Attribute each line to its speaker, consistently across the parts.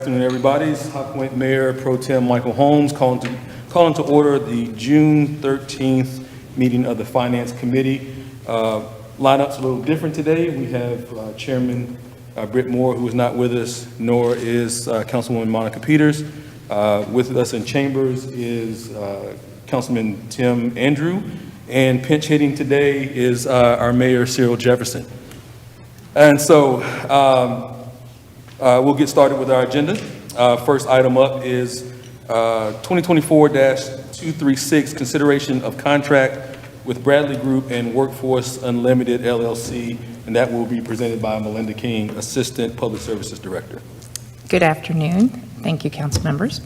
Speaker 1: Good afternoon, everybody. It's High Point Mayor Pro Tem Michael Holmes calling to order the June 13th meeting of the Finance Committee. Lineup's a little different today. We have Chairman Britt Moore, who is not with us, nor is Councilwoman Monica Peters. With us in chambers is Councilman Tim Andrew, and pinch hitting today is our Mayor Cyril Jefferson. And so we'll get started with our agenda. First item up is 2024-236, consideration of contract with Bradley Group and Workforce Unlimited LLC, and that will be presented by Melinda King, Assistant Public Services Director.
Speaker 2: Good afternoon. Thank you, council members.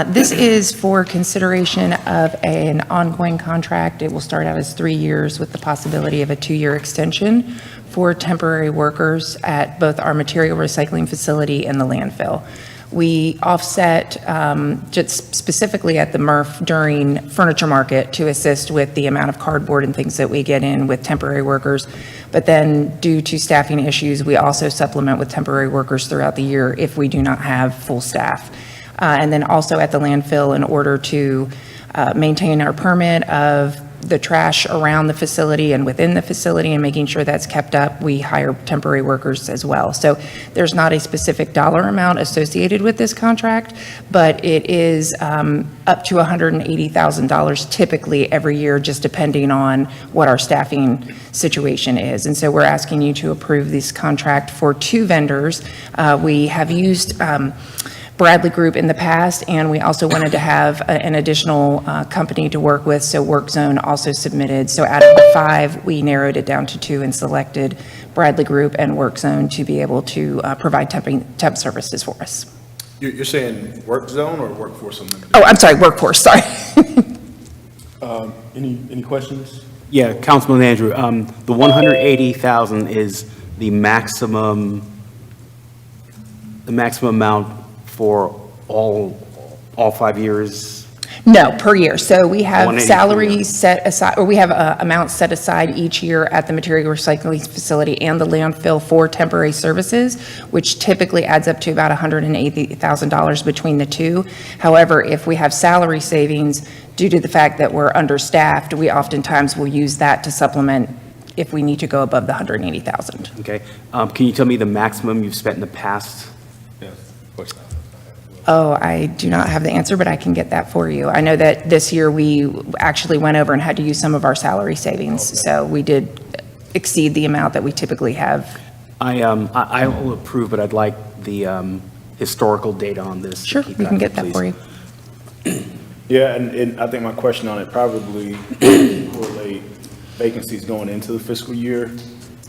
Speaker 2: This is for consideration of an ongoing contract. It will start out as 3 years with the possibility of a 2-year extension for temporary workers at both our material recycling facility and the landfill. We offset just specifically at the MRF during furniture market to assist with the amount of cardboard and things that we get in with temporary workers. But then due to staffing issues, we also supplement with temporary workers throughout the year if we do not have full staff. And then also at the landfill, in order to maintain our permit of the trash around the facility and within the facility and making sure that's kept up, we hire temporary workers as well. So there's not a specific dollar amount associated with this contract, but it is up to $180,000 typically every year, just depending on what our staffing situation is. And so we're asking you to approve this contract for 2 vendors. We have used Bradley Group in the past, and we also wanted to have an additional company to work with, so WorkZone also submitted. So out of the 5, we narrowed it down to 2 and selected Bradley Group and WorkZone to be able to provide temp services for us.
Speaker 3: You're saying WorkZone or Workforce Unlimited?
Speaker 2: Oh, I'm sorry, Workforce, sorry.
Speaker 1: Any questions?
Speaker 4: Yeah, Councilman Andrew, the 180,000 is the maximum amount for all 5 years?
Speaker 2: No, per year. So we have
Speaker 4: 180 per
Speaker 2: salaries
Speaker 4: year.
Speaker 2: set aside, or we have amounts set aside each year at the material recycling facility and the landfill for temporary services, which typically adds up to about $180,000 between the 2. However, if we have salary savings due to the fact that we're understaffed, we oftentimes will use that to supplement if we need to go above the $180,000.
Speaker 4: Okay. Can you tell me the maximum you've spent in the past?
Speaker 1: Yes. Question.
Speaker 2: Oh, I do not have the answer, but I can get that for you. I know that this year we actually went over and had to use some of our salary savings, so we did exceed the amount that we typically have.
Speaker 4: I will approve, but I'd like the historical data on this.
Speaker 2: Sure, we can get that for you.
Speaker 3: Yeah, and I think my question on it probably correlate vacancies going into the fiscal year.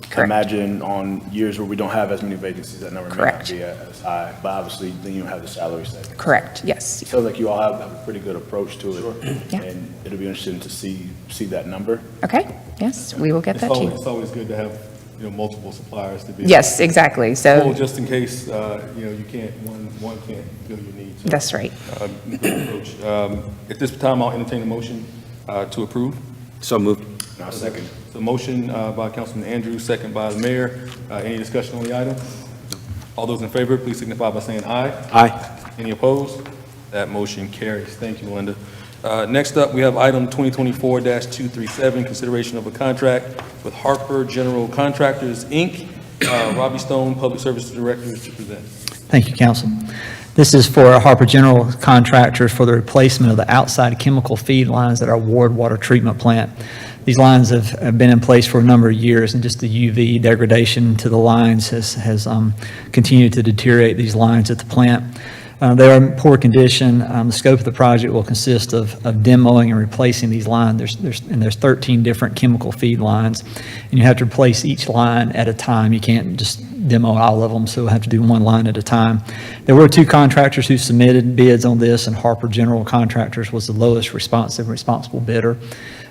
Speaker 2: Correct.
Speaker 3: Imagine on years where we don't have as many vacancies, that number may not
Speaker 2: Correct.
Speaker 3: be as high, but obviously then you don't have the salary savings.
Speaker 2: Correct, yes.
Speaker 3: It sounds like you all have a pretty good approach to it.
Speaker 2: Yeah.
Speaker 3: And it'll be interesting to see that number.
Speaker 2: Okay, yes, we will get that to you.
Speaker 1: It's always good to have, multiple suppliers to be.
Speaker 2: Yes, exactly,
Speaker 1: Well,
Speaker 2: so,
Speaker 1: just in case, you can't, one can't fill your needs.
Speaker 2: that's right.
Speaker 1: Good approach. At this time, I'll entertain a motion to approve.
Speaker 4: So moved.
Speaker 3: Now, second.
Speaker 1: So motion by Councilman Andrews, second by the mayor. Any discussion on the item? All those in favor, please signify by saying aye.
Speaker 4: Aye.
Speaker 1: Any opposed? That motion carries. Thank you, Melinda. Next up, we have item 2024-237, consideration of a contract with Harper General Contractors, Inc. Robbie Stone, Public Services Director, is to present.
Speaker 5: Thank you, Council. This is for Harper General Contractors for the replacement of the outside chemical feed lines at our Ward Water Treatment Plant. These lines have been in place for a number of years, and just the UV degradation to the lines has continued to deteriorate these lines at the plant. They are in poor condition. The scope of the project will consist of demoing and replacing these lines. There's 13 different chemical feed lines, and you have to replace each line at a time. You can't just demo all of them, so we'll have to do one line at a time. There were 2 contractors who submitted bids on this, and Harper General Contractors was the lowest responsible bidder.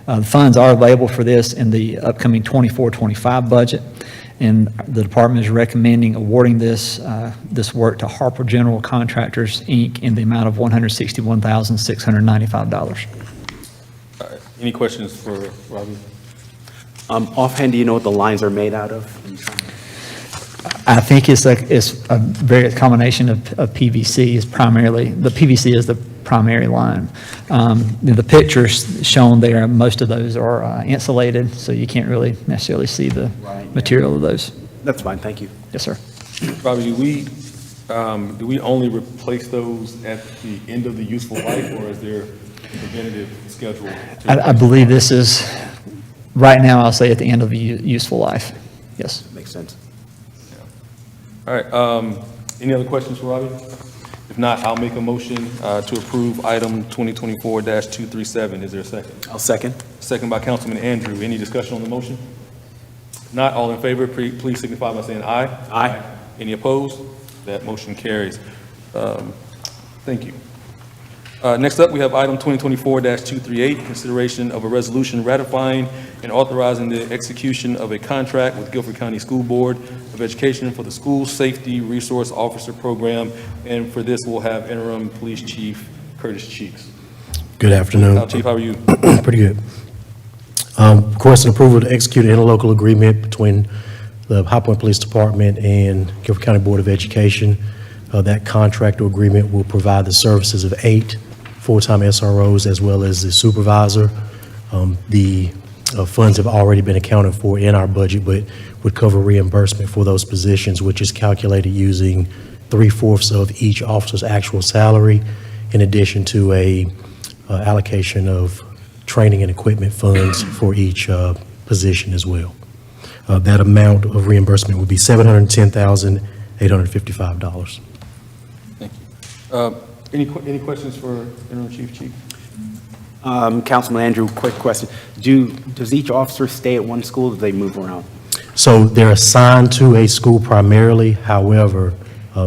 Speaker 5: The funds are available for this in the upcoming 24-25 budget, and the department is recommending awarding this work to Harper General Contractors, Inc. in the amount of $161,695.
Speaker 1: Any questions for Robbie?
Speaker 4: Offhand, do you know what the lines are made out of?
Speaker 5: I think it's a very combination of PVC is primarily, the PVC is the primary line. The pictures shown there, most of those are insulated, so you can't really necessarily see the material of those.
Speaker 4: That's fine, thank you.
Speaker 5: Yes, sir.
Speaker 1: Robbie, do we only replace those at the end of the useful life, or is there a preventative schedule?
Speaker 5: I believe this is, right now, I'll say at the end of the useful life. Yes.
Speaker 4: Makes sense.
Speaker 1: All right, any other questions for Robbie? If not, I'll make a motion to approve item 2024-237. Is there a second?
Speaker 4: I'll second.
Speaker 1: Second by Councilman Andrew. Any discussion on the motion? If not, all in favor, please signify by saying aye.
Speaker 4: Aye.
Speaker 1: Any opposed? That motion carries. Thank you. Next up, we have item 2024-238, consideration of a resolution ratifying and authorizing the execution of a contract with Guilford County School Board of Education for the School Safety Resource Officer Program. And for this, we'll have Interim Police Chief Curtis Cheeks.
Speaker 6: Good afternoon.
Speaker 1: Chief, how are you?
Speaker 6: Pretty good. Requesting approval to execute an interlocal agreement between the High Point Police Department and Guilford County Board of Education. That contract or agreement will provide the services of 8 full-time SROs as well as the supervisor. The funds have already been accounted for in our budget, but would cover reimbursement for those positions, which is calculated using 3/4 of each officer's actual salary, in addition to a allocation of training and equipment funds for each position as well. That amount of reimbursement would be $710,855.
Speaker 1: Thank you. Any questions for Interim Chief Cheeks?
Speaker 4: Councilman Andrew, quick question. Does each officer stay at one school, or do they move around?
Speaker 6: So they're assigned to a school primarily. However,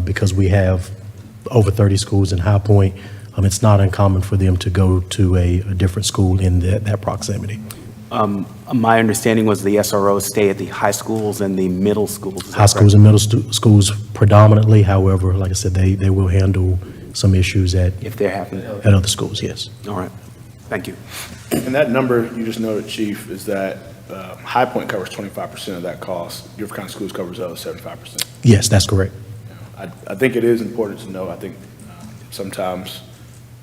Speaker 6: because we have over 30 schools in High Point, it's not uncommon for them to go to a different school in that proximity.
Speaker 4: My understanding was the SROs stay at the high schools and the middle schools. Is that
Speaker 6: High schools
Speaker 4: correct?
Speaker 6: and middle schools predominantly. However, like I said, they will handle some issues at
Speaker 4: If they're happening.
Speaker 6: other schools, yes.
Speaker 4: All right, thank you.
Speaker 3: And that number you just noted, Chief, is that High Point covers 25% of that cost. Guilford County Schools covers the other 75%.
Speaker 6: Yes, that's correct.
Speaker 3: I think it is important to know, I think sometimes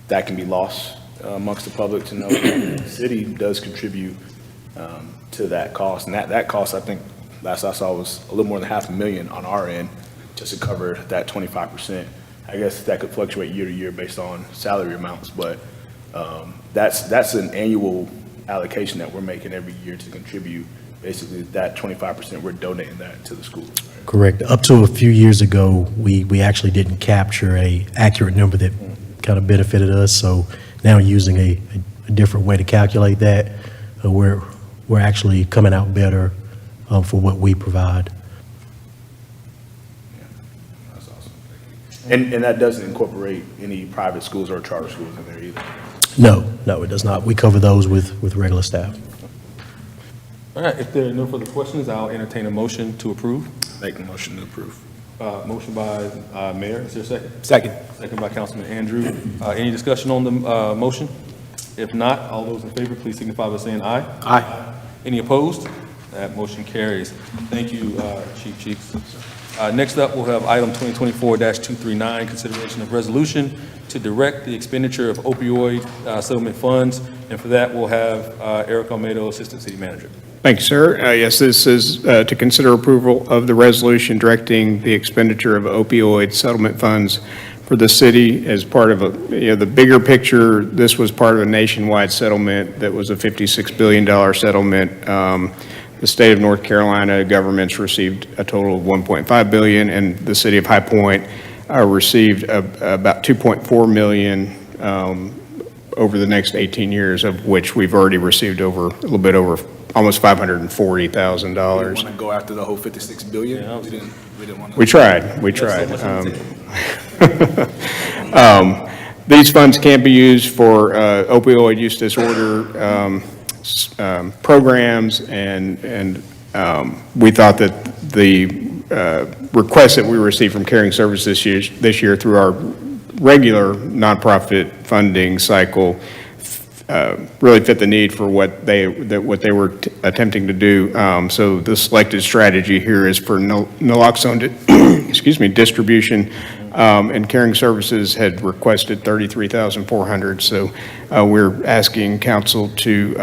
Speaker 3: that can be lost amongst the public to know that the city does contribute to that cost. And that cost, I think, last I saw was a little more than $500,000 on our end just to cover that 25%. I guess that could fluctuate year to year based on salary amounts, but that's an annual allocation that we're making every year to contribute. Basically, that 25%, we're donating that to the school.
Speaker 6: Correct. Up to a few years ago, we actually didn't capture a accurate number that kind of benefited us. So now using a different way to calculate that, we're actually coming out better for what we provide.
Speaker 3: That's awesome. And that doesn't incorporate any private schools or charter schools in there either.
Speaker 6: No, it does not. We cover those with regular staff.
Speaker 1: All right, if there are no further questions, I'll entertain a motion to approve.
Speaker 3: Make the motion to approve.
Speaker 1: Motion by Mayor, is there a second?
Speaker 4: Second.
Speaker 1: Second by Councilman Andrew. Any discussion on the motion? If not, all those in favor, please signify by saying aye.
Speaker 4: Aye.
Speaker 1: Any opposed? That motion carries. Thank you, Chief Cheeks. Next up, we'll have item 2024-239, consideration of resolution to direct the expenditure of opioid settlement funds. And for that, we'll have Eric Almeida, Assistant City Manager.
Speaker 7: Thank you, sir. Yes, this is to consider approval of the resolution directing the expenditure of opioid settlement funds for the city as part of the bigger picture. This was part of a nationwide settlement that was a $56 billion settlement. The state of North Carolina governments received a total of $1.5 billion, and the city of High Point received about $2.4 million over the next 18 years, of which we've already received a little bit over almost $540,000.
Speaker 3: We want to go after the whole $56 billion? We didn't want to.
Speaker 7: We tried. These funds can't be used for opioid use disorder programs, and we thought that the request that we received from Caring Services this year through our regular nonprofit funding cycle really fit the need for what they were attempting to do. So the selected strategy here is for naloxone, excuse me, distribution, and Caring Services had requested $33,400. So we're asking council to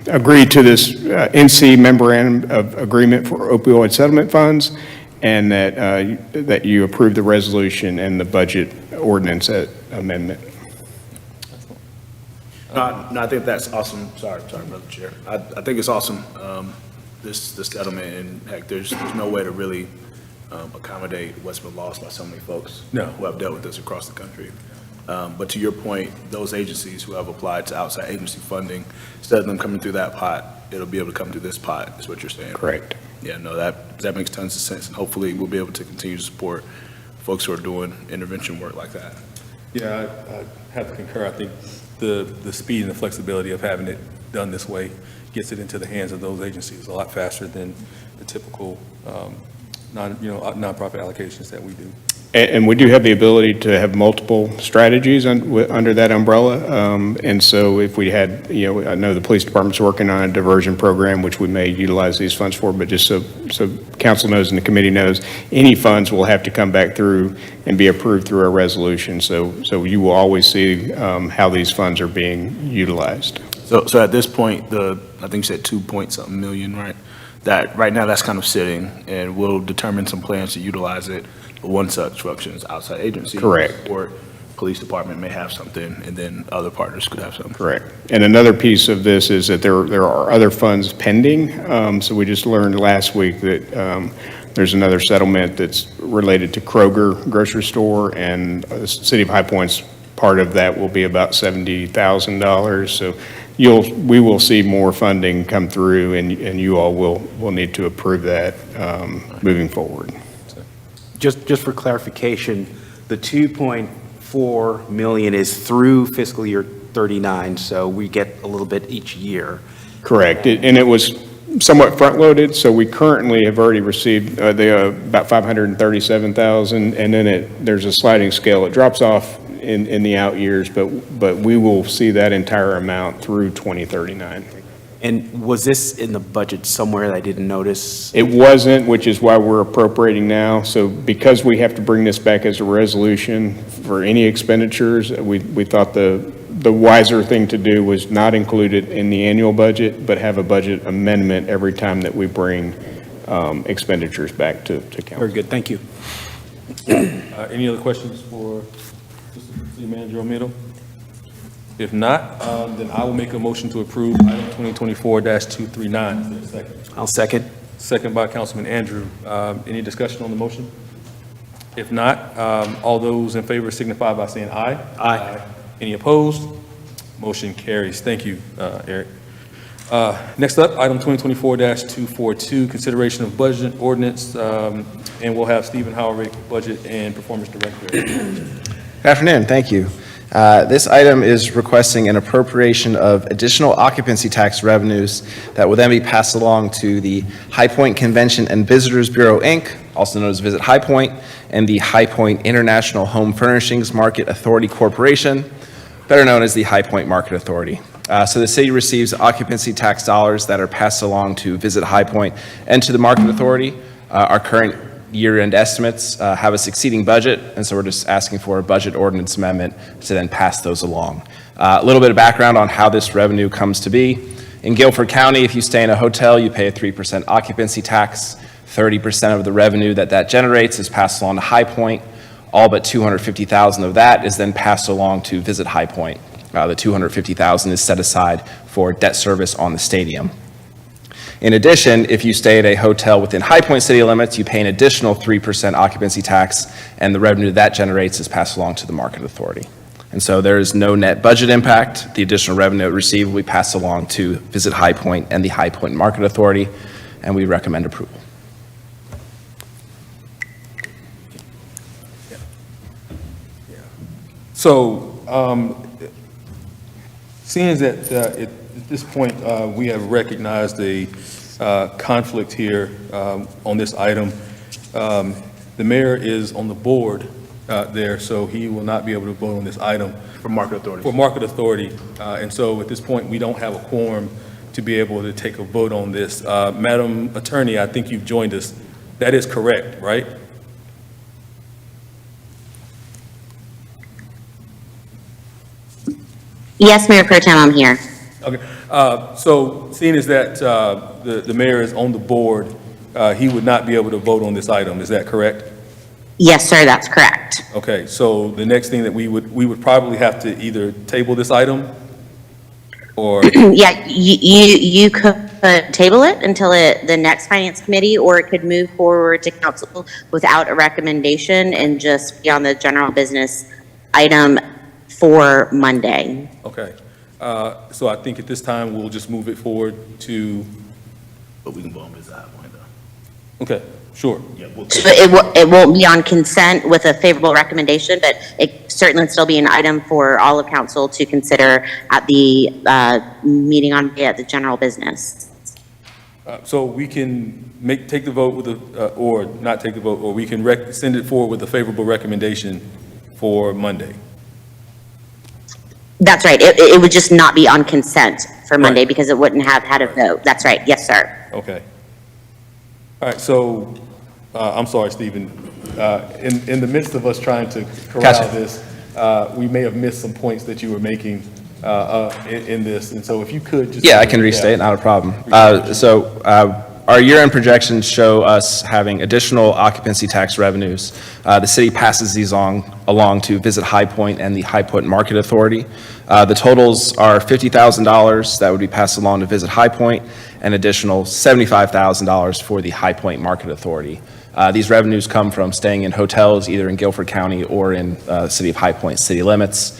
Speaker 7: agree to this NC memorandum of agreement for opioid settlement funds, and that you approve the resolution and the budget ordinance amendment.
Speaker 3: No, I think that's awesome. Sorry, Brother Chair. I think it's awesome, this settlement, and heck, there's no way to really accommodate what's been lost by so many folks who have dealt with this across the country. But to your point, those agencies who have applied to outside agency funding, instead of them coming through that pot, it'll be able to come through this pot, is what you're saying.
Speaker 7: Correct.
Speaker 3: Yeah, no, that makes tons of sense, and hopefully we'll be able to continue to support folks who are doing intervention work like that.
Speaker 1: Yeah, I have to concur. I think the speed and the flexibility of having it done this way gets it into the hands of those agencies a lot faster than the typical nonprofit allocations that we do.
Speaker 7: And we do have the ability to have multiple strategies under that umbrella. And so if we had, I know the police department's working on a diversion program, which we may utilize these funds for, but just so council knows and the committee knows, any funds will have to come back through and be approved through a resolution. So you will always see how these funds are being utilized.
Speaker 3: So at this point, I think you said 2-point-something million, right? That right now that's kind of sitting, and we'll determine some plans to utilize it. But one such function is outside agency.
Speaker 7: Correct.
Speaker 3: Or police department may have something, and then other partners could have something.
Speaker 7: Correct. And another piece of this is that there are other funds pending. So we just learned last week that there's another settlement that's related to Kroger grocery store, and the city of High Point's part of that will be about $70,000. So we will see more funding come through, and you all will need to approve that moving forward.
Speaker 4: Just for clarification, the 2.4 million is through fiscal year 39, so we get a little bit each year.
Speaker 7: Correct. And it was somewhat front-loaded, so we currently have already received about $537,000, and then there's a sliding scale. It drops off in the out years, but we will see that entire amount through 2039.
Speaker 4: And was this in the budget somewhere that I didn't notice?
Speaker 7: It wasn't, which is why we're appropriating now. So because we have to bring this back as a resolution for any expenditures, we thought the wiser thing to do was not include it in the annual budget, but have a budget amendment every time that we bring expenditures back to council.
Speaker 4: Very good, thank you.
Speaker 1: Any other questions for City Manager O'Meara? If not, then I will make a motion to approve item 2024-239. Is there a second?
Speaker 4: I'll second.
Speaker 1: Second by Councilman Andrew. Any discussion on the motion? If not, all those in favor signify by saying aye.
Speaker 4: Aye.
Speaker 1: Any opposed? Motion carries. Thank you, Eric. Next up, item 2024-242, consideration of budget ordinance, and we'll have Stephen Howard, Budget and Performance Director.
Speaker 8: Good afternoon, thank you. This item is requesting an appropriation of additional occupancy tax revenues that will then be passed along to the High Point Convention and Visitors Bureau, Inc., also known as Visit High Point, and the High Point International Home Furnishings Market Authority Corporation, better known as the High Point Market Authority. So the city receives occupancy tax dollars that are passed along to Visit High Point and to the Market Authority. Our current year-end estimates have us exceeding budget, and so we're just asking for a budget ordinance amendment to then pass those along. A little bit of background on how this revenue comes to be. In Guilford County, if you stay in a hotel, you pay a 3% occupancy tax. 30% of the revenue that generates is passed along to High Point. All but $250,000 of that is then passed along to Visit High Point. The $250,000 is set aside for debt service on the stadium. In addition, if you stay at a hotel within High Point city limits, you pay an additional 3% occupancy tax, and the revenue that generates is passed along to the Market Authority. And so there is no net budget impact. The additional revenue received will be passed along to Visit High Point and the High Point Market Authority, and we recommend approval.
Speaker 1: So, seeing that at this point we have recognized a conflict here on this item, the mayor is on the board there, so he will not be able to vote on this item
Speaker 3: For market authority.
Speaker 1: for market authority. And so at this point, we don't have a quorum to be able to take a vote on this. Madam Attorney, I think you've joined us. That is correct, right?
Speaker 9: Yes, Mayor Pro Tem, I'm here.
Speaker 1: Okay, so seeing as that the mayor is on the board, he would not be able to vote on this item, is that correct?
Speaker 9: Yes, sir, that's correct.
Speaker 1: Okay, so the next thing that we would probably have to either table this item, or,
Speaker 9: Yeah, you could table it until the next finance committee, or it could move forward to council without a recommendation and just be on the general business item for Monday.
Speaker 1: okay. So I think at this time, we'll just move it forward to,
Speaker 3: But we can vote on this High Point, though.
Speaker 1: okay, sure.
Speaker 3: Yeah, we'll.
Speaker 9: So it won't be on consent with a favorable recommendation, but it certainly will still be an item for all of council to consider at the meeting on Monday at the general business.
Speaker 1: So we can take the vote with or not take the vote, or we can send it forward with a favorable recommendation for Monday.
Speaker 9: That's right. It would just not be on consent for Monday
Speaker 1: Right.
Speaker 9: because it wouldn't have had a vote. That's right. Yes, sir.
Speaker 1: Okay. All right, so, I'm sorry, Stephen. In the midst of us trying to corral
Speaker 8: Gotcha.
Speaker 1: this, we may have missed some points that you were making in this, and so if you could just.
Speaker 8: Yeah, I can restate, not a problem. Our year-end projections show us having additional occupancy tax revenues. The city passes these along to Visit High Point and the High Point Market Authority. The totals are $50,000 that would be passed along to Visit High Point, and additional $75,000 for the High Point Market Authority. These revenues come from staying in hotels either in Guilford County or in the city of High Point city limits.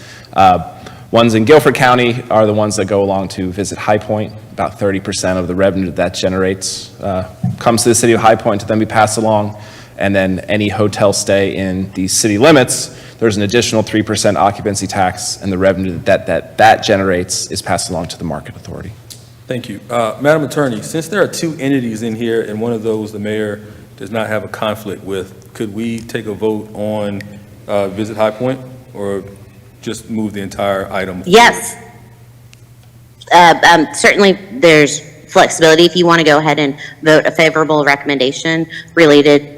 Speaker 8: Ones in Guilford County are the ones that go along to Visit High Point. About 30% of the revenue that generates comes to the city of High Point to then be passed along. And then any hotel stay in the city limits, there's an additional 3% occupancy tax, and the revenue that generates is passed along to the Market Authority.
Speaker 1: Thank you. Madam Attorney, since there are two entities in here, and one of those the mayor does not have a conflict with, could we take a vote on Visit High Point, or just move the entire item?
Speaker 9: Yes. Certainly, there's flexibility if you want to go ahead and vote a favorable recommendation related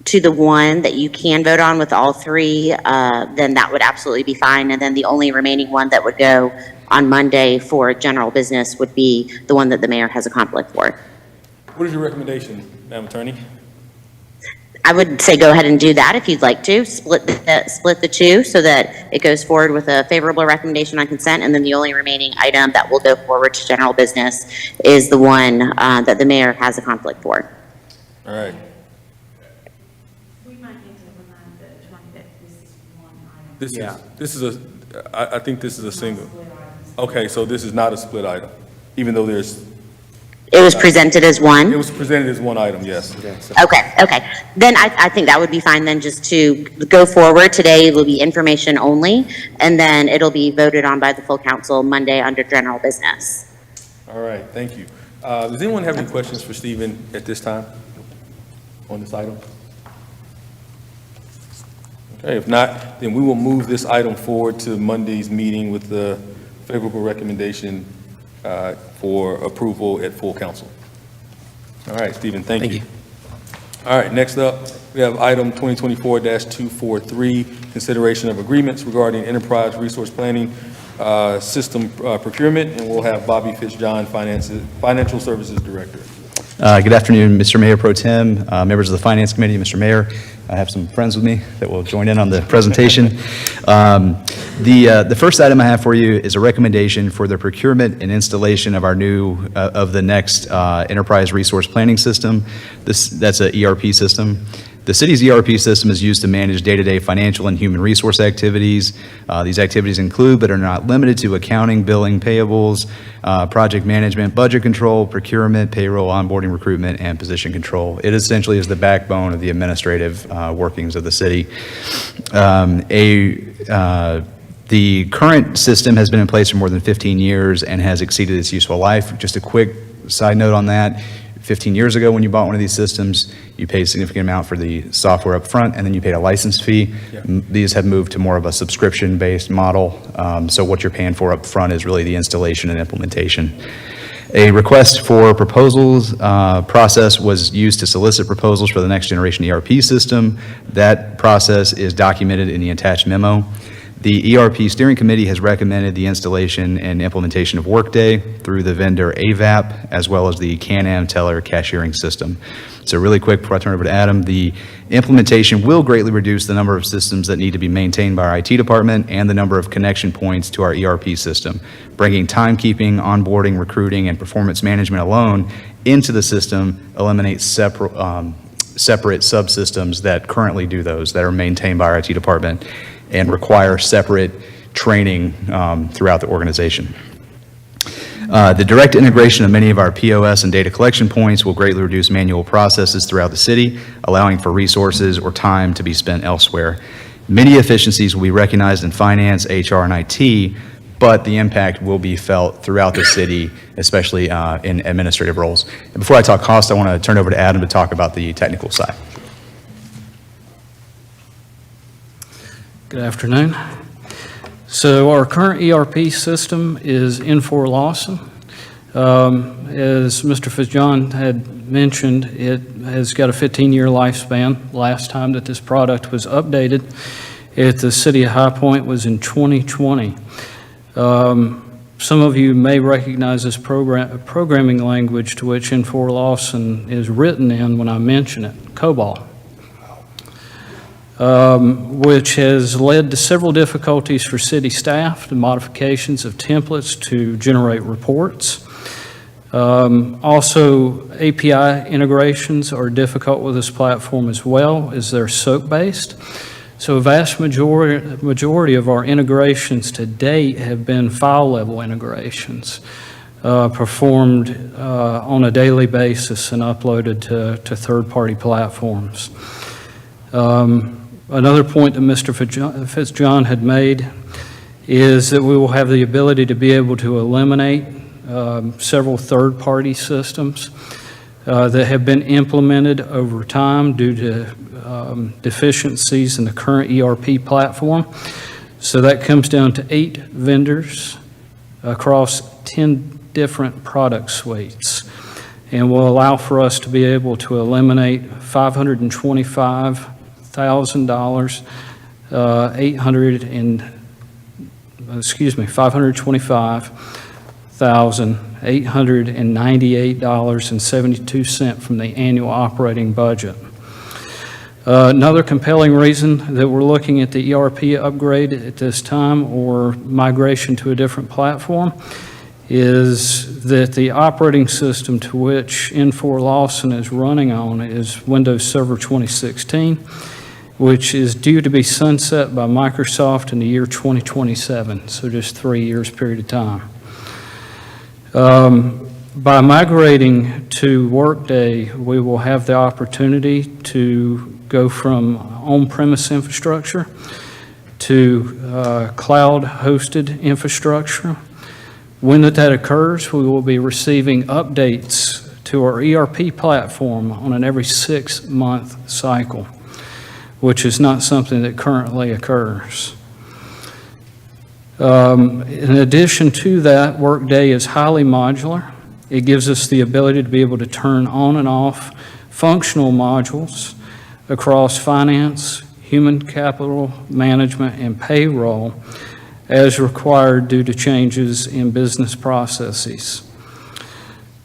Speaker 9: to the one that you can vote on with all three, then that would absolutely be fine. And then the only remaining one that would go on Monday for general business would be the one that the mayor has a conflict for.
Speaker 1: What is your recommendation, Madam Attorney?
Speaker 9: I would say go ahead and do that if you'd like to, split the two so that it goes forward with a favorable recommendation on consent, and then the only remaining item that will go forward to general business is the one that the mayor has a conflict for.
Speaker 1: All right.
Speaker 10: We might need to remind the attorney that this is one item.
Speaker 1: This is I think this is a single. Okay, so this is not a split item, even though
Speaker 9: It was presented as
Speaker 1: it
Speaker 9: one?
Speaker 1: was presented as one item, yes.
Speaker 9: Okay. Then I think that would be fine then, just to go forward. Today will be information only, and then it'll be voted on by the full council Monday under general business.
Speaker 1: All right, thank you. Does anyone have any questions for Stephen at this time on this item? Okay, if not, then we will move this item forward to Monday's meeting with the favorable recommendation for approval at full council. All right, Stephen, thank you. All right, next up, we have item 2024-243, consideration of agreements regarding enterprise resource planning system procurement, and we'll have Bobby Fitzjohn, Financial Services Director.
Speaker 11: Good afternoon, Mr. Mayor Pro Tem, members of the Finance Committee, Mr. Mayor. I have some friends with me that will join in on the presentation. The first item I have for you is a recommendation for the procurement and installation of our the next enterprise resource planning system. That's an ERP system. The city's ERP system is used to manage day-to-day financial and human resource activities. These activities include, but are not limited to, accounting, billing, payables, project management, budget control, procurement, payroll, onboarding, recruitment, and position control. It essentially is the backbone of the administrative workings of the city. The current system has been in place for more than 15 years and has exceeded its useful life. Just a quick side note on that. 15 years ago when you bought one of these systems, you paid a significant amount for the software up front, and then you paid a license fee. These have moved to more of a subscription-based model. So what you're paying for up front is really the installation and implementation. A request for proposals process was used to solicit proposals for the next generation ERP system. That process is documented in the attached memo. The ERP Steering Committee has recommended the installation and implementation of Workday through the vendor AVAP, as well as the Can-Am Teller cashiering system. So really quick, before I turn it over to Adam, the implementation will greatly reduce the number of systems that need to be maintained by our IT department and the number of connection points to our ERP system, bringing timekeeping, onboarding, recruiting, and performance management alone into the system eliminates separate subsystems that currently do those, that are maintained by our IT department, and require separate training throughout the organization. The direct integration of many of our POS and data collection points will greatly reduce manual processes throughout the city, allowing for resources or time to be spent elsewhere. Many efficiencies will be recognized in finance, HR, and IT, but the impact will be felt throughout the city, especially in administrative roles. And before I talk cost, I want to turn it over to Adam to talk about the technical side.
Speaker 12: Good afternoon. So our current ERP system is Infor Lawson. As Mr. Fitzjohn had mentioned, it has got a 15-year lifespan. Last time that this product was updated at the City of High Point was in 2020. Some of you may recognize this programming language to which Infor Lawson is written in when I mention it, COBOL. Which has led to several difficulties for city staff, the modifications of templates to generate reports. Also, API integrations are difficult with this platform as well, as they're SOAP-based. So a vast majority of our integrations to date have been file-level integrations, performed on a daily basis and uploaded to third-party platforms. Another point that Mr. Fitzjohn had made is that we will have the ability to be able to eliminate several third-party systems that have been implemented over time due to deficiencies in the current ERP platform. So that comes down to 8 vendors across 10 different product suites, and will allow for us to be able to eliminate $525,898 $525,898.72 from the annual operating budget. Another compelling reason that we're looking at the ERP upgrade at this time or migration to a different platform is that the operating system to which Infor Lawson is running on is Windows Server 2016, which is due to be sunset by Microsoft in the year 2027, so just 3 years period of time. By migrating to Workday, we will have the opportunity to go from on-premise infrastructure to cloud-hosted infrastructure. When that occurs, we will be receiving updates to our ERP platform on an every 6-month cycle, which is not something that currently occurs. In addition to that, Workday is highly modular. It gives us the ability to be able to turn on and off functional modules across finance, human capital management, and payroll as required due to changes in business processes.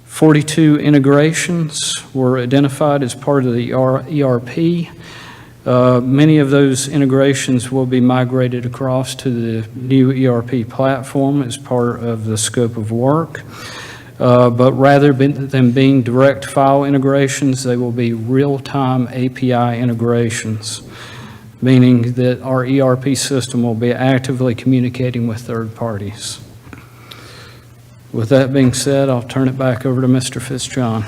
Speaker 12: 42 integrations were identified as part of the ERP. Many of those integrations will be migrated across to the new ERP platform as part of the scope of work. But rather than being direct file integrations, they will be real-time API integrations, meaning that our ERP system will be actively communicating with third parties. With that being said, I'll turn it back over to Mr. Fitzjohn.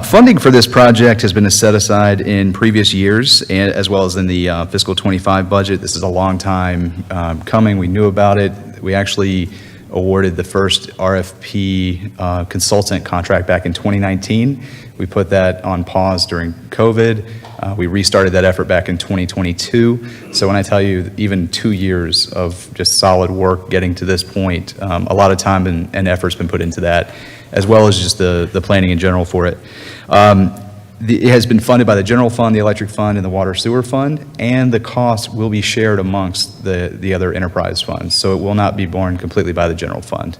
Speaker 11: Funding for this project has been set aside in previous years, as well as in the fiscal '25 budget. This is a long time coming. We knew about it. We actually awarded the first RFP consultant contract back in 2019. We put that on pause during COVID. We restarted that effort back in 2022. So when I tell you even 2 years of just solid work getting to this point, a lot of time and effort's been put into that, as well as just the planning in general for it. It has been funded by the general fund, the electric fund, and the water sewer fund, and the cost will be shared amongst the other enterprise funds. So it will not be borne completely by the general fund.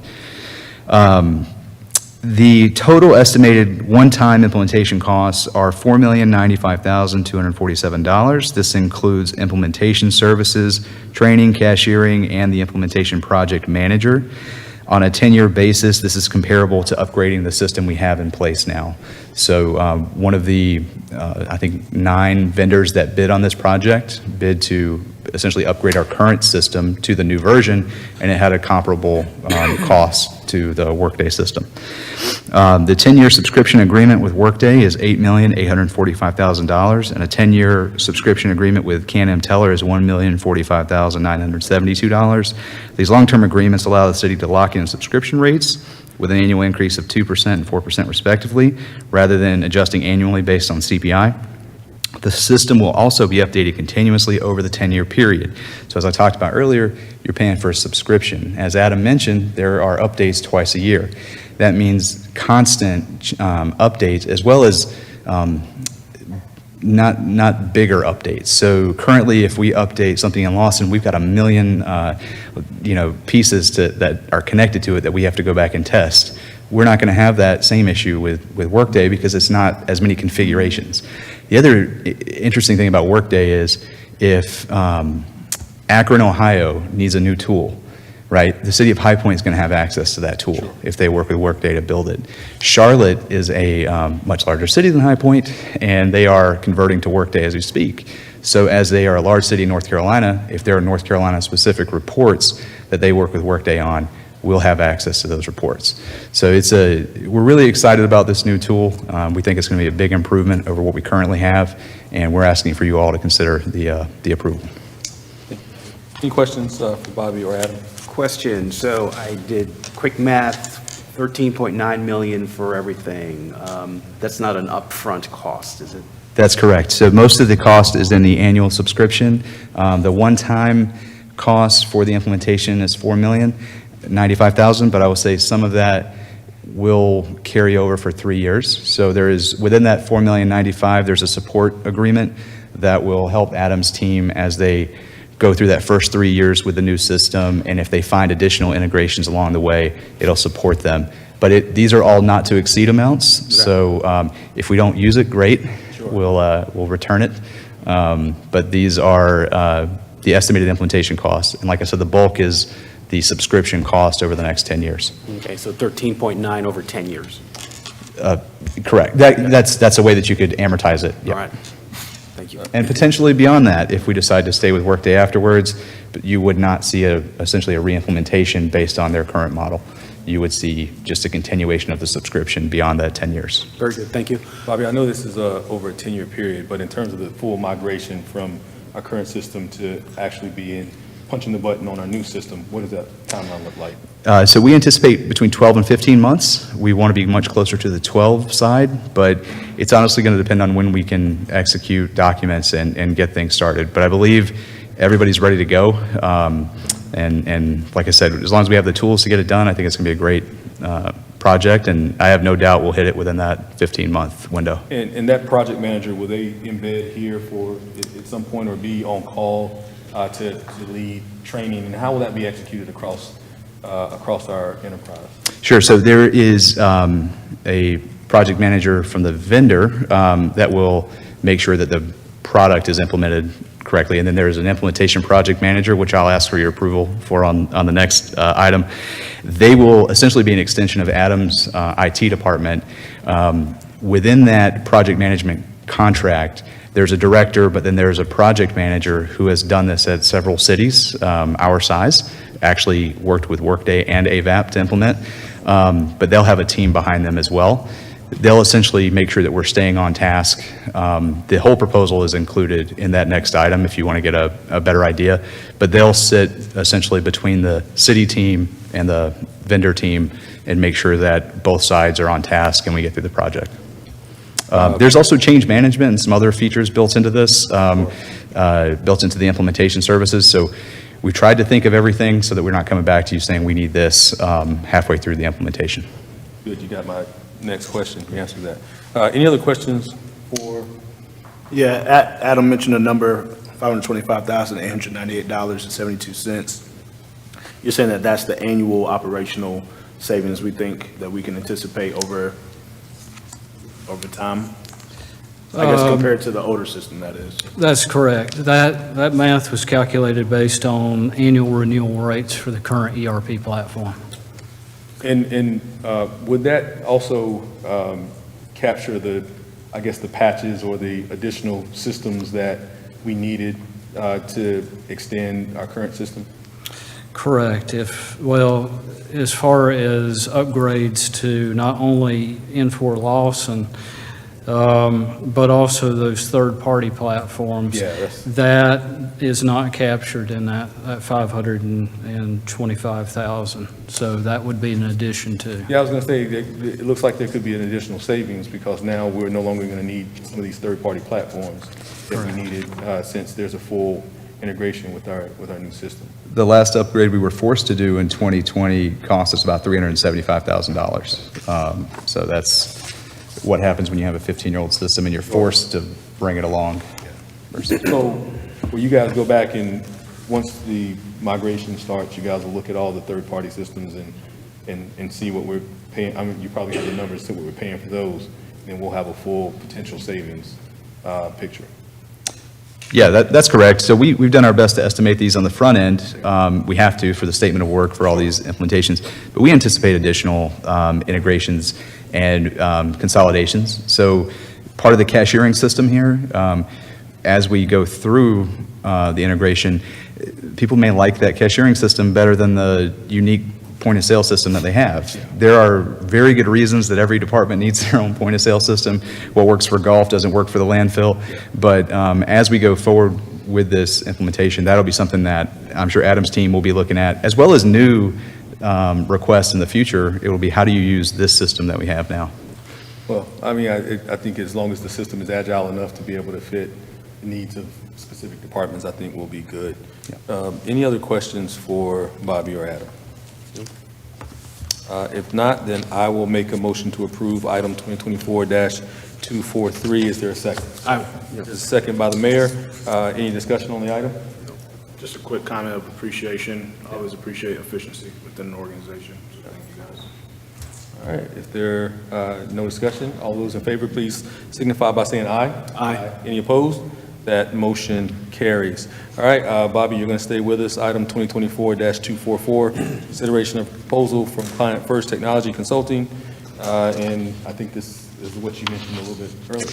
Speaker 11: The total estimated one-time implementation costs are $4,095,247. This includes implementation services, training, cashiering, and the implementation project manager. On a 10-year basis, this is comparable to upgrading the system we have in place now. So one of the, I think, 9 vendors that bid on this project bid to essentially upgrade our current system to the new version, and it had a comparable cost to the Workday system. The 10-year subscription agreement with Workday is $8,845,000, and a 10-year subscription agreement with Can-Am Teller is $1,045,972. These long-term agreements allow the city to lock in subscription rates with an annual increase of 2% and 4% respectively, rather than adjusting annually based on CPI. The system will also be updated continuously over the 10-year period. So as I talked about earlier, you're paying for a subscription. As Adam mentioned, there are updates twice a year. That means constant updates, as well as not bigger updates. So currently, if we update something in Lawson, we've got 1 million pieces that are connected to it that we have to go back and test. We're not going to have that same issue with Workday because it's not as many configurations. The other interesting thing about Workday is if Akron, Ohio needs a new tool, right? The city of High Point is going to have access to that tool if they work with Workday to build it. Charlotte is a much larger city than High Point, and they are converting to Workday as we speak. So as they are a large city in North Carolina, if there are North Carolina specific reports that they work with Workday on, we'll have access to those reports. So we're really excited about this new tool. We think it's going to be a big improvement over what we currently have, and we're asking for you all to consider the approval.
Speaker 1: Any questions for Bobby or Adam?
Speaker 4: Question, so I did quick math, 13.9 million for everything. That's not an upfront cost, is it?
Speaker 11: That's correct. So most of the cost is in the annual subscription. The one-time cost for the implementation is $4,095,000, but I will say some of that will carry over for 3 years. So there is, within that $4,095,000, there's a support agreement that will help Adam's team as they go through that first 3 years with the new system, and if they find additional integrations along the way, it'll support them. But these are all not to exceed amounts, so if we don't use it, great, we'll return it. But these are the estimated implementation costs, and like I said, the bulk is the subscription cost over the next 10 years.
Speaker 4: Okay, so 13.9 over 10 years.
Speaker 11: Correct. That's a way that you could amortize it. Yep.
Speaker 4: All right. Thank you.
Speaker 11: And potentially beyond that, if we decide to stay with Workday afterwards, but you would not see essentially a re-implementation based on their current model. You would see just a continuation of the subscription beyond that 10 years.
Speaker 4: Very good, thank you.
Speaker 1: Bobby, I know this is over a 10-year period, but in terms of the full migration from our current system to actually punching the button on our new system, what does that timeline look like?
Speaker 11: So we anticipate between 12 and 15 months. We want to be much closer to the 12 side, but it's honestly going to depend on when we can execute documents and get things started. But I believe everybody's ready to go. And like I said, as long as we have the tools to get it done, I think it's going to be a great project, and I have no doubt we'll hit it within that 15-month window.
Speaker 1: And that project manager, will they embed here at some point or be on call to lead training, and how will that be executed across our enterprise?
Speaker 11: Sure. So there is a project manager from the vendor that will make sure that the product is implemented correctly, and then there is an implementation project manager, which I'll ask for your approval for on the next item. They will essentially be an extension of Adam's IT department. Within that project management contract, there's a director, but then there's a project manager who has done this at several cities our size, actually worked with Workday and AVAP to implement, but they'll have a team behind them as well. they'll essentially make sure that we're staying on task. The whole proposal is included in that next item if you want to get a better idea, but they'll sit essentially between the city team and the vendor team and make sure that both sides are on task and we get through the project. There's also change management and some other features built into this, built into the implementation services. So we tried to think of everything so that we're not coming back to you saying we need this halfway through the implementation.
Speaker 1: Good, you got my next question, you answered that. Any other questions for?
Speaker 3: Yeah, Adam mentioned a number, $525,898.72. You're saying that that's the annual operational savings we think that we can anticipate over time? I guess compared to the older system, that is.
Speaker 12: That's correct. That math was calculated based on annual renewal rates for the current ERP platform.
Speaker 1: And would that also capture the patches or the additional systems that we needed to extend our current system?
Speaker 12: Correct. As far as upgrades to not only N4 Lawson, but also those third-party platforms.
Speaker 1: Yeah,
Speaker 12: that is not captured in that 525,000. So that would be an addition to.
Speaker 1: Yeah, I was going to say, it looks like there could be an additional savings because now we're no longer going to need some of these third-party platforms that we needed since there's a full integration with our new system.
Speaker 11: The last upgrade we were forced to do in 2020 cost us about $375,000. So that's what happens when you have a 15-year-old system and you're forced to bring it along.
Speaker 1: So will you guys go back and, once the migration starts, you guys will look at all the third-party systems and see what we're paying? I mean, you probably have the numbers to what we're paying for those, and we'll have a full potential savings picture.
Speaker 11: Yeah, that's correct. So we've done our best to estimate these on the front end. We have to for the statement of work for all these implementations, but we anticipate additional integrations and consolidations. So part of the cashiering system here, as we go through the integration, people may like that cashiering system better than the unique point-of-sale system that they have. There are very good reasons that every department needs their own point-of-sale system. What works for golf doesn't work for the landfill. But as we go forward with this implementation, that'll be something that I'm sure Adam's team will be looking at, as well as new requests in the future. It will be, how do you use this system that we have now?
Speaker 1: Well, I mean, I think as long as the system is agile enough to be able to fit the needs of specific departments, I think we'll be good. Any other questions for Bobby or Adam? If not, then I will make a motion to approve item 2024-243. Is there a second? There's a second by the mayor. Any discussion on the item?
Speaker 3: Just a quick comment of appreciation. I always appreciate efficiency within an organization. So thank you guys.
Speaker 1: All right, if there no discussion, all those in favor, please signify by saying aye. Aye. Any opposed? That motion carries. All right, Bobby, you're going to stay with us. Item 2024-244, consideration of proposal from Client First Technology Consulting. And I think this is what you mentioned a little bit earlier.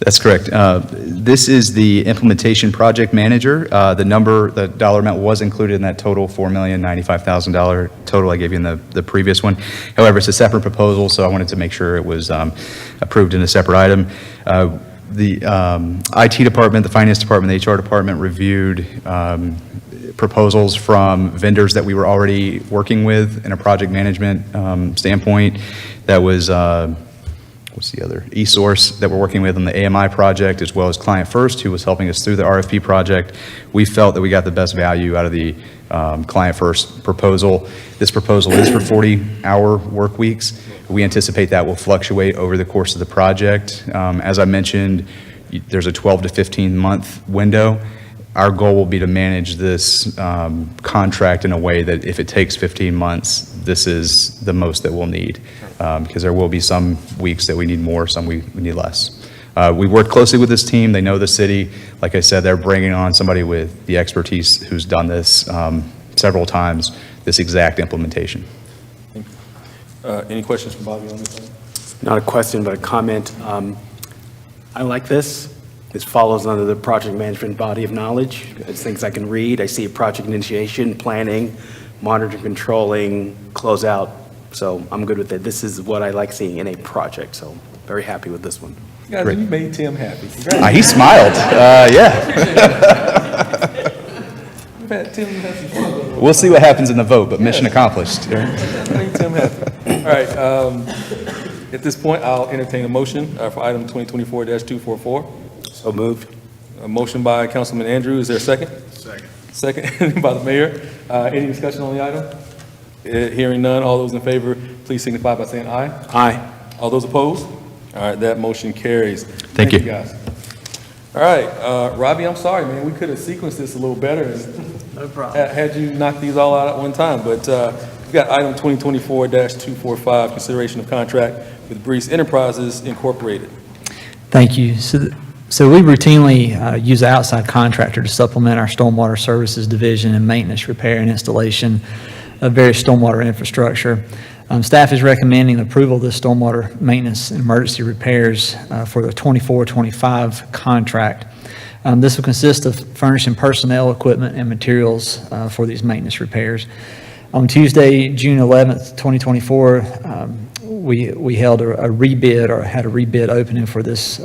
Speaker 11: That's correct. This is the implementation project manager. The dollar amount was included in that total $4,095,000 total I gave you in the previous one. However, it's a separate proposal, so I wanted to make sure it was approved in a separate item. The IT department, the finance department, the HR department reviewed proposals from vendors that we were already working with in a project management standpoint. That was what's the other? eSource that we're working with on the AMI project, as well as Client First, who was helping us through the RFP project. We felt that we got the best value out of the Client First proposal. This proposal is for 40-hour work weeks. We anticipate that will fluctuate over the course of the project. As I mentioned, there's a 12 to 15-month window. Our goal will be to manage this contract in a way that if it takes 15 months, this is the most that we'll need, because there will be some weeks that we need more, some we need less. We worked closely with this team. They know the city. Like I said, they're bringing on somebody with the expertise who's done this several times, this exact implementation.
Speaker 1: Any questions for Bobby on this one?
Speaker 4: Not a question, but a comment. I like this. This follows under the project management body of knowledge. It's things I can read. I see project initiation, planning, monitoring, controlling, closeout. So I'm good with it. This is what I like seeing in a project, so very happy with this one.
Speaker 1: Guys,
Speaker 11: Great.
Speaker 1: you made Tim happy.
Speaker 11: He smiled. Yeah.
Speaker 1: We've had Tim have some fun.
Speaker 11: We'll see what happens in the vote, but mission accomplished.
Speaker 1: Made Tim happy. All right, at this point, I'll entertain a motion for item 2024-244.
Speaker 4: So moved.
Speaker 1: A motion by Councilman Andrew, is there a second? Second by the mayor. Any discussion on the item? Hearing none, all those in favor, please signify by saying aye.
Speaker 4: Aye.
Speaker 1: All those opposed? All right, that motion carries.
Speaker 11: Thank you.
Speaker 1: guys. All right, Robbie, I'm sorry, man, we could have sequenced this a little better and
Speaker 5: No problem.
Speaker 1: had you knock these all out at one time, but we've got item 2024-245, consideration of contract with Breeze Enterprises Incorporated.
Speaker 5: Thank you. So we routinely use an outside contractor to supplement our stormwater services division and maintenance, repair, and installation of various stormwater infrastructure. Staff is recommending approval of this stormwater maintenance and emergency repairs for the 24-25 contract. This will consist of furnishing personnel, equipment, and materials for these maintenance repairs. On Tuesday, June 11th, 2024, we held a rebid, or had a rebid opening for this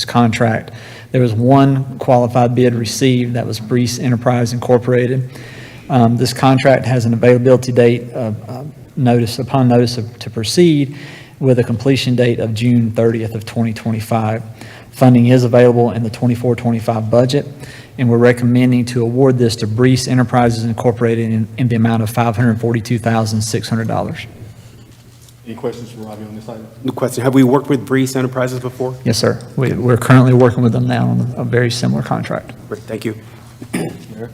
Speaker 5: contract. There was one qualified bid received, that was Breeze Enterprise Incorporated. This contract has an availability date of notice to proceed with a completion date of June 30th of 2025. Funding is available in the 24-25 budget, and we're recommending to award this to Breeze Enterprises Incorporated in the amount of $542,600.
Speaker 1: Any questions for Robbie on this item?
Speaker 4: No question. Have we worked with Breeze Enterprises before?
Speaker 5: Yes, sir. We're currently working with them now on a very similar contract.
Speaker 4: Great, thank you.
Speaker 1: Mayor?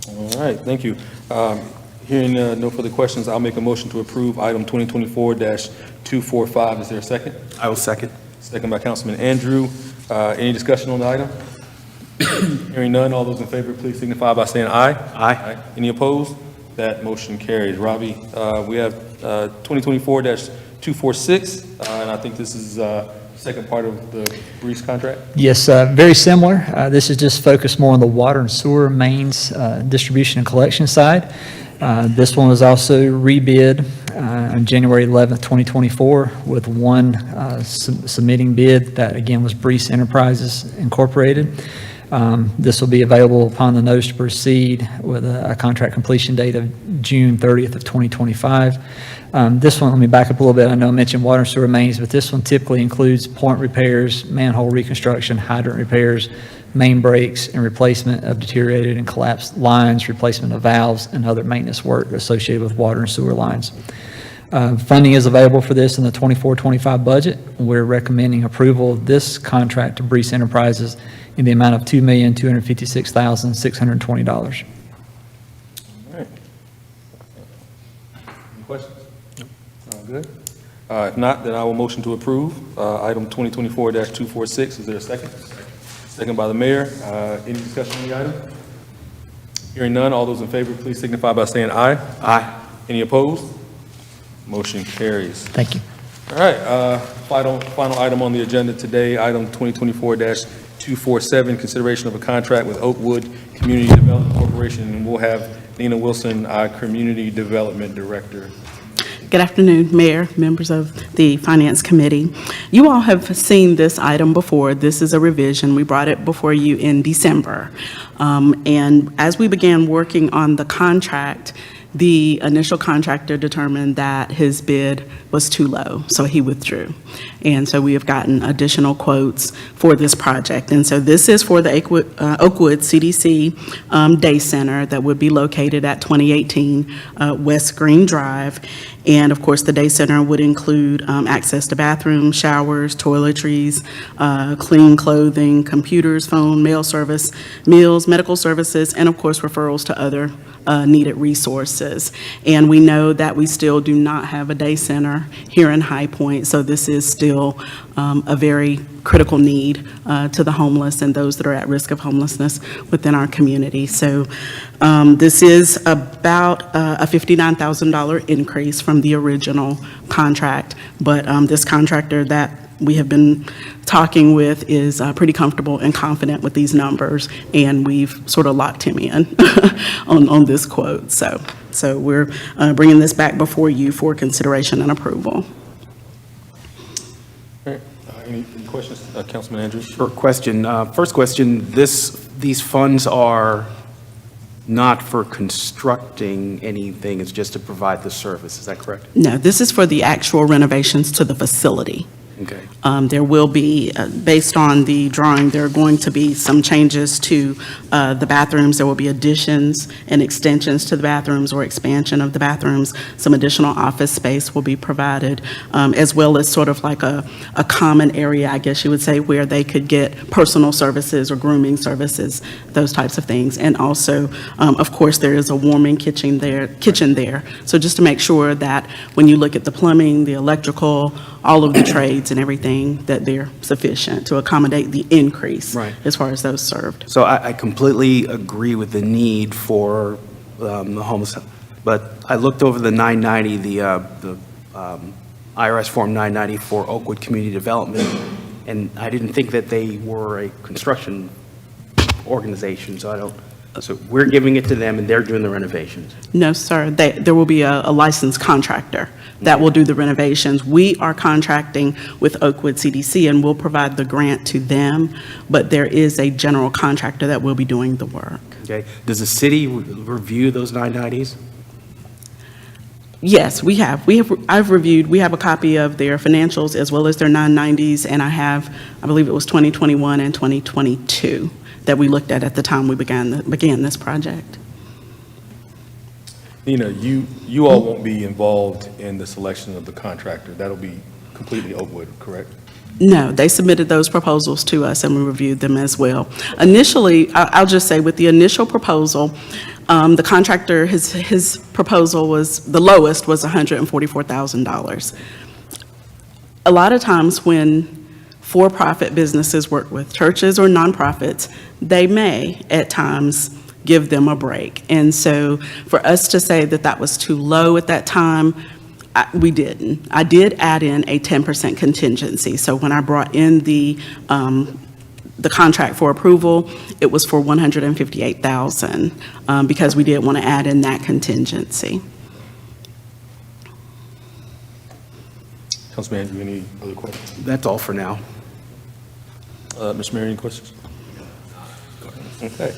Speaker 1: All right, thank you. Hearing no further questions, I'll make a motion to approve item 2024-245. Is there a second?
Speaker 4: I will second.
Speaker 1: Second by Councilman Andrew. Any discussion on the item? Hearing none, all those in favor, please signify by saying aye.
Speaker 4: Aye.
Speaker 1: Any opposed? That motion carries. Robbie, we have 2024-246, and I think this is second part of the Breeze contract.
Speaker 5: Yes, very similar. This is just focused more on the water and sewer mains distribution and collection side. This one was also rebid on January 11th, 2024, with one submitting bid that, again, was Breeze Enterprises Incorporated. This will be available upon the notice to proceed with a contract completion date of June 30th of 2025. This one, let me back up a little bit. I know I mentioned water and sewer mains, but this one typically includes point repairs, manhole reconstruction, hydrant repairs, main breaks, and replacement of deteriorated and collapsed lines, replacement of valves, and other maintenance work associated with water and sewer lines. Funding is available for this in the 24-25 budget. We're recommending approval of this contract to Breeze Enterprises in the amount of $2,256,620.
Speaker 1: All right. Any questions? All good. If not, then I will motion to approve item 2024-246. Is there a second? Second by the mayor. Any discussion on the item? Hearing none, all those in favor, please signify by saying aye.
Speaker 4: Aye.
Speaker 1: Any opposed? Motion carries.
Speaker 5: Thank you.
Speaker 1: All right, final item on the agenda today, item 2024-247, consideration of a contract with Oakwood Community Development Corporation, and we'll have Nina Wilson, our Community Development Director.
Speaker 13: Good afternoon, Mayor, members of the Finance Committee. You all have seen this item before. This is a revision. We brought it before you in December. And as we began working on the contract, the initial contractor determined that his bid was too low, so he withdrew. And so we have gotten additional quotes for this project. And so this is for the Oakwood CDC Day Center that would be located at 2018 West Green Drive. And of course, the day center would include access to bathrooms, showers, toiletries, clean clothing, computers, phone, mail service, meals, medical services, and of course, referrals to other needed resources. And we know that we still do not have a day center here in High Point, so this is still a very critical need to the homeless and those that are at risk of homelessness within our community. So this is about a $59,000 increase from the original contract, but this contractor that we have been talking with is pretty comfortable and confident with these numbers, and we've sort of locked him in on this quote. So we're bringing this back before you for consideration and approval.
Speaker 1: Any questions, Councilman Andrews?
Speaker 4: Short question. First question, these funds are not for constructing anything, it's just to provide the service, is that correct?
Speaker 13: No, this is for the actual renovations to the facility.
Speaker 4: Okay.
Speaker 13: There will be, based on the drawing, there are going to be some changes to the bathrooms. There will be additions and extensions to the bathrooms or expansion of the bathrooms. Some additional office space will be provided, as well as sort of like a common area, I guess you would say, where they could get personal services or grooming services, those types of things. And also, of course, there is a warming kitchen there. So just to make sure that when you look at the plumbing, the electrical, all of the trades and everything, that they're sufficient to accommodate the increase
Speaker 4: Right.
Speaker 13: as far as those served.
Speaker 4: So I completely agree with the need for the homeless, but I looked over the 990, the IRS Form 990 for Oakwood Community Development, and I didn't think that they were a construction organization, so we're giving it to them and they're doing the renovations.
Speaker 13: No, sir. There will be a licensed contractor that will do the renovations. We are contracting with Oakwood CDC and we'll provide the grant to them, but there is a general contractor that will be doing the work.
Speaker 4: Okay? Does the city review those 990s?
Speaker 13: Yes, we have. I've reviewed, we have a copy of their financials as well as their 990s, and I believe it was 2021 and 2022 that we looked at the time we began this project.
Speaker 1: Nina, you all won't be involved in the selection of the contractor. That'll be completely Oakwood, correct?
Speaker 13: No, they submitted those proposals to us and we reviewed them as well. Initially, I'll just say with the initial proposal, the contractor, his proposal was, the lowest was $144,000. A lot of times when for-profit businesses work with churches or nonprofits, they may at times give them a break. And so for us to say that that was too low at that time, we didn't. I did add in a 10% contingency. So when I brought in the contract for approval, it was for $158,000 because we did want to add in that contingency.
Speaker 1: Councilman Andrew, any other questions?
Speaker 4: That's all for now.
Speaker 1: Mr. Mayor, any questions? Okay.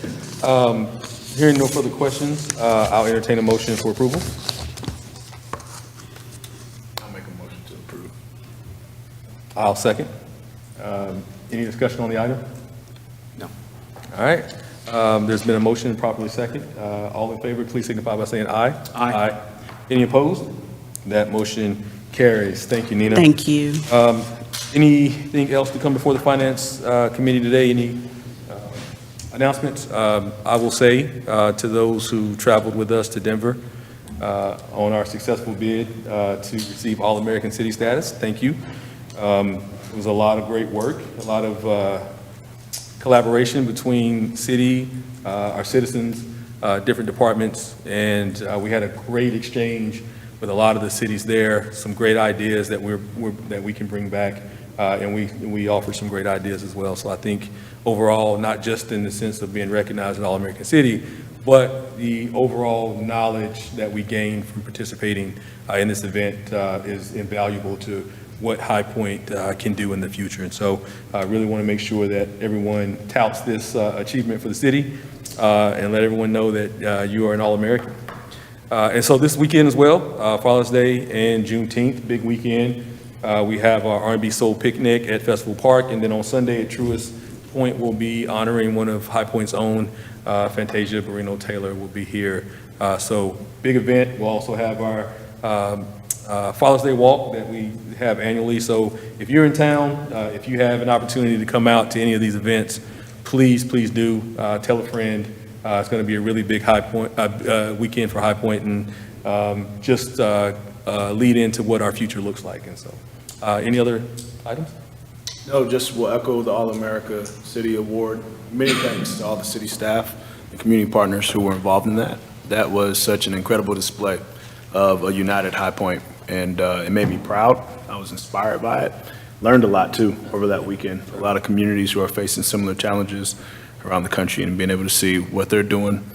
Speaker 1: Hearing no further questions, I'll entertain a motion for approval.
Speaker 3: I'll make a motion to approve.
Speaker 1: I'll second. Any discussion on the item?
Speaker 4: No.
Speaker 1: All right. There's been a motion properly second. All in favor, please signify by saying aye.
Speaker 4: Aye.
Speaker 1: Any opposed? That motion carries. Thank you, Nina.
Speaker 13: Thank you.
Speaker 1: Anything else to come before the Finance Committee today? Any announcements? I will say to those who traveled with us to Denver on our successful bid to receive All-American City status, thank you. It was a lot of great work, a lot of collaboration between city, our citizens, different departments, and we had a great exchange with a lot of the cities there, some great ideas that we can bring back, and we offer some great ideas as well. So I think overall, not just in the sense of being recognized as All-American City, but the overall knowledge that we gain from participating in this event is invaluable to what High Point can do in the future. And so I really want to make sure that everyone touts this achievement for the city and let everyone know that you are an All-American. And so this weekend as well, Father's Day and Juneteenth, big weekend. We have our R&B Soul Picnic at Festival Park, and then on Sunday at Truist Point, we'll be honoring one of High Point's own, Fantasia Barrino Taylor will be here. So big event. We'll also have our Father's Day walk that we have annually. So if you're in town, if you have an opportunity to come out to any of these events, please do. Tell a friend. It's going to be a really big High Point weekend for High Point, and just lead into what our future looks like. And so, any other items?
Speaker 3: No, just will echo the All-America City Award. Many thanks to all the city staff and community partners who were involved in that. That was such an incredible display of a united High Point, and it made me proud. I was inspired by it. Learned a lot, too, over that weekend. A lot of communities who are facing similar challenges around the country, and being able to see what they're doing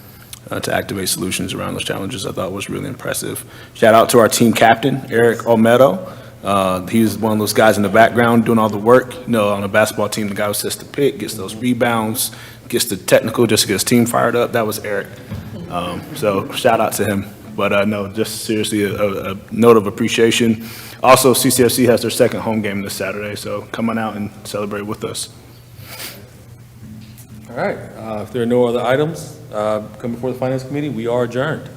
Speaker 3: to activate solutions around those challenges, I thought was really impressive. Shout out to our team captain, Eric Olmedo. He's one of those guys in the background doing all the work. You know, on a basketball team, the guy who sets the pick, gets those rebounds, gets the technical just to get his team fired up. That was Eric. So shout out to him. But no, just seriously, a note of appreciation. Also, CCFC has their second home game this Saturday, so come on out and celebrate with us.
Speaker 1: All right, if there are no other items come before the Finance Committee, we are adjourned.